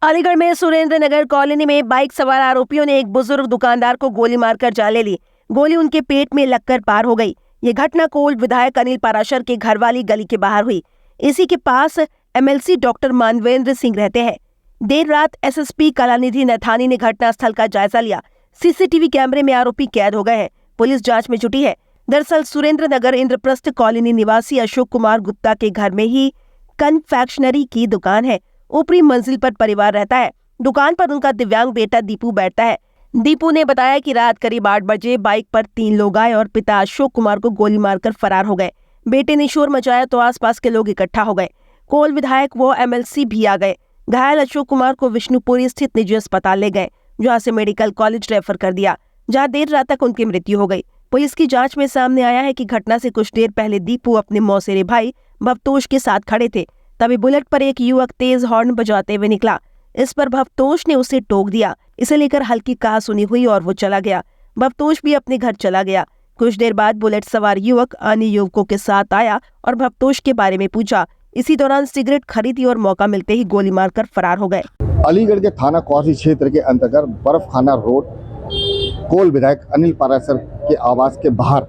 अलीगढ़ में सुरेंद्र नगर कॉलोनी में बाइक सवार आरोपियों ने एक बुजुर्ग दुकानदार को गोली मारकर जान ले ली। गोली उनके पेट में लगकर पार हो गई। ये घटना कोल्ड विधायक अनिल पाराशर के घर वाली गली के बाहर हुई। इसी के पास एमएलसी डॉक्टर मानवेंद्र सिंह रहते हैं। देर रात एसएसपी कलानिधि नैथानी ने घटनास्थल का जायजा लिया। सीसीटीवी कैमरे में आरोपी कैद हो गए हैं। पुलिस जांच में जुटी है। दरअसल सुरेंद्र नगर इंद्रप्रस्थ कॉलोनी निवासी अशोक कुमार गुप्ता के घर में ही कन्फेक्शनरी की दुकान है। ऊपरी मंजिल पर परिवार रहता है। दुकान पर उनका दिव्यांग बेटा दीपू बैठता है। दीपू ने बताया कि रात करीब 8 बजे बाइक पर 3 लोग आए और पिता अशोक कुमार को गोली मारकर फरार हो गए। बेटे ने शोर मचाया तो आसपास के लोग इकट्ठा हो गए। कोल विधायक व एमएलसी भी आ गए। घायल अशोक कुमार को विष्णुपुरी स्थित निजी अस्पताल ले गए, जहाँ से मेडिकल कॉलेज रेफर कर दिया, जहाँ देर रात तक उनकी मृत्यु हो गई। पुलिस की जांच में सामने आया है कि घटना से कुछ देर पहले दीपू अपने मौसेरे भाई भवतोष के साथ खड़े थे। तभी बुलेट पर एक युवक तेज हॉर्न बजाते हुए निकला। इस पर भवतोष ने उसे टोक दिया। इसे लेकर हल्की कहासुनी हुई और वो चला गया। भवतोष भी अपने घर चला गया। कुछ देर बाद बुलेट सवार युवक अन्य युवकों के साथ आया और भवतोष के बारे में पूछा। इसी दौरान सिगरेट खरीदी और मौका मिलते ही गोली मारकर फरार हो गए। अलीगढ़ के थाना कौसी क्षेत्र के अंतर्गत बर्फखाना रोड कोल विधायक अनिल पाराशर के आवास के बाहर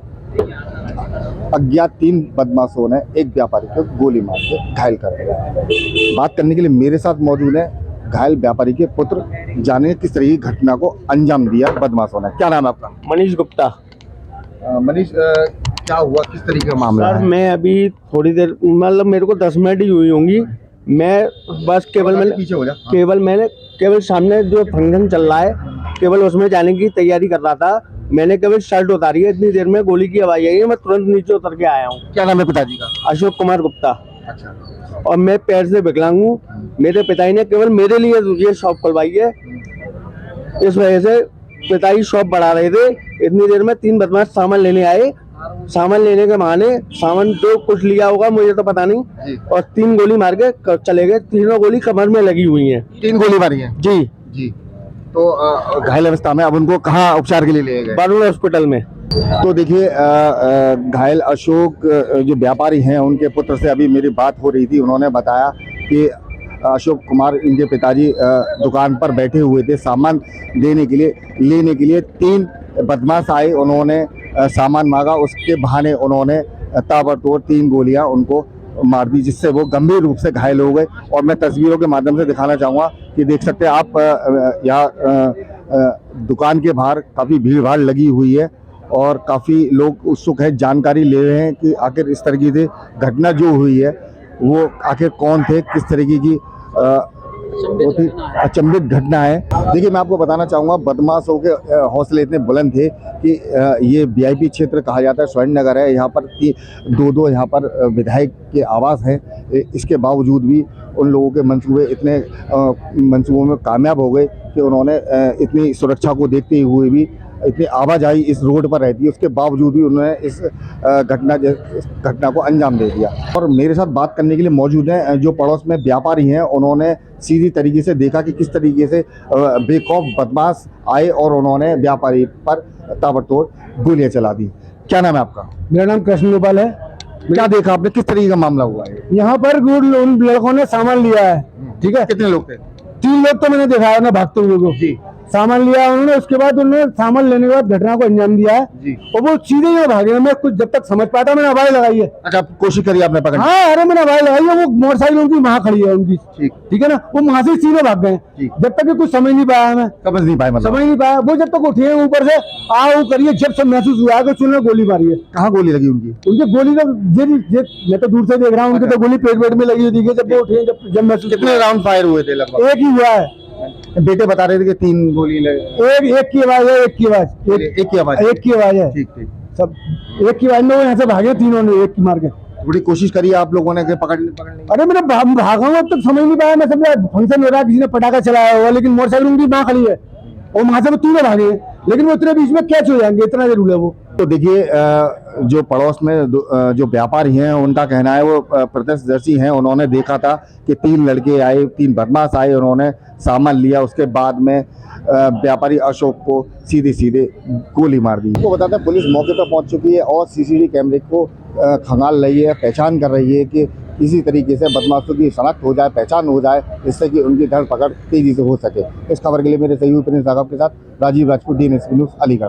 अज्ञात 3 बदमाशों ने एक व्यापारी को गोली मार के घायल कर दिया। बात करने के लिए मेरे साथ मौजूद है घायल व्यापारी के पुत्र। जाने किस तरह की घटना को अंजाम दिया बदमाशों ने। क्या नाम है आपका? मनीष गुप्ता। मनीष, क्या हुआ, किस तरीके का मामला है? सर मैं अभी थोड़ी देर मतलब मेरे को 10 मिनट ही हुई होंगी। मैं बस केवल सामने जो फंक्शन चल रहा है केवल उसमें जाने की तैयारी कर रहा था। मैंने केवल शर्ट उतारी है, इतनी देर में गोली की आवाज आई है। मैं तुरंत नीचे उतर के आया हूँ। क्या नाम है पिताजी का? अशोक कुमार गुप्ता। अच्छा। और मैं पैर से विकलांग हूँ। मेरे पिताजी ने केवल मेरे लिए ये शॉप खुलवाई है। इस वजह से पिताजी शॉप बढ़ा रहे थे। इतनी देर में 3 बदमाश सामान लेने आए। सामान लेने के बहाने सामान तो कुछ लिया होगा, मुझे तो पता नहीं, और 3 गोली मार के चले गए। तीनों गोली कमर में लगी हुई है। 3 गोली मारी है? जी जी। तो घायल अवस्था में अब उनको कहाँ उपचार के लिए ले गए? बारूल हॉस्पिटल में। तो देखिए, घायल अशोक जो व्यापारी हैं उनके पुत्र से अभी मेरी बात हो रही थी। उन्होंने बताया कि अशोक कुमार इनके पिताजी दुकान पर बैठे हुए थे सामान लेने के लिए 3 बदमाश आए। उन्होंने सामान मांगा, उसके बहाने उन्होंने ताबड़तोड़ 3 गोलियां उनको मार दी, जिससे वो गंभीर रूप से घायल हो गए। और मैं तस्वीरों के माध्यम से दिखाना चाहूँगा कि देख सकते हैं आप, यहाँ दुकान के बाहर काफ़ी भीड़ भाड़ लगी हुई है और काफ़ी लोग उत्सुक है, जानकारी ले रहे हैं कि आखिर इस तरीके से घटना जो हुई है वो आखिर कौन थे, किस तरीके की बहुत ही अचंभित घटना है। देखिए, मैं आपको बताना चाहूँगा, बदमाशों के हौसले इतने बुलंद थे कि ये वीआईपी क्षेत्र कहा जाता है, स्वर्ण नगर है। यहाँ पर 2 यहाँ पर विधायक के आवास हैं। इसके बावजूद भी उन लोगों के मंसूबे इतने मंसूबों में कामयाब हो गए कि उन्होंने इतनी सुरक्षा को देखते हुए भी, इतनी आवाजाही इस रोड पर रहती है, उसके बावजूद भी उन्होंने इस घटना को अंजाम दे दिया। और मेरे साथ बात करने के लिए मौजूद हैं जो पड़ोस में व्यापारी हैं। उन्होंने सीधी तरीके से देखा कि किस तरीके से बेखौफ बदमाश आए और उन्होंने व्यापारी पर ताबड़तोड़ गोलियां चला दी। क्या नाम है आपका? मेरा नाम कृष्ण गोपाल है। क्या देखा आपने, किस तरीके का मामला हुआ है? यहाँ पर उन लड़कों ने सामान लिया है, ठीक है। कितने लोग थे? 3 लोग तो मैंने देखा है ना, भागते हुए को। जी। सामान लिया उन्होंने, उसके बाद उन्होंने सामान लेने के बाद घटना को अंजाम दिया है जी। और वो सीधे यहाँ भागे। मैं कुछ जब तक समझ पाता मैंने आवाज लगाई है। अच्छा, कोशिश करी आपने पकड़ने? हाँ, अरे मैंने आवाज लगाई है। वो मोटरसाइकिल उनकी वहाँ खड़ी है उनकी, ठीक है ना। वो वहां से सीधे भाग गए। जब तक कि कुछ समझ नहीं पाया, मैं समझ नहीं पाया। वो जब तक उठे ऊपर से आओ करिए, जब सब महसूस हुआ कि उन्होंने गोली मारी है। कहाँ गोली लगी उनकी? उनकी गोली तो मैं तो दूर से देख रहा हूँ। उनकी तो गोली पेट में लगी हुई थी। जब वो उठे, जब महसूस। कितने राउंड फायर हुए थे लगभग? एक ही हुआ है। बेटे बता रहे थे कि 3 गोली लगी। एक की आवाज है, एक की आवाज है। ठीक। सब एक की आवाज में वो यहाँ से भागे, तीनों ने एक की मार के। बड़ी कोशिश करी आप लोगों ने पकड़ने की? अरे मैंने भागा हूँ, अब तक समझ नहीं पाया। मैं समझा फंक्शन हो रहा है, किसी ने पटाखा चलाया होगा, लेकिन मोटरसाइकिल उनकी वहाँ खड़ी है और वहां से वो तीनों भागे, लेकिन वो इतने बीच में कैच हो जाएंगे, इतना जरूर है वो। तो देखिए, जो पड़ोस में जो व्यापारी हैं उनका कहना है, वो प्रत्यक्षदर्शी हैं, उन्होंने देखा था कि 3 लड़के आए, 3 बदमाश आए, उन्होंने सामान लिया, उसके बाद में व्यापारी अशोक को सीधे गोली मार दी। वो बताते हैं पुलिस मौके पर पहुंच चुकी है और सीसीटीवी कैमरे को खंगाल रही है, पहचान कर रही है कि इसी तरीके से बदमाशों की शनाख्त हो जाए, पहचान हो जाए, जिससे कि उनकी धरपकड़ तेजी से हो सके। इस खबर के लिए मेरे सहयोगी प्रिंस राघव के साथ राजीव राजपूत, DNS न्यूज़, अलीगढ़।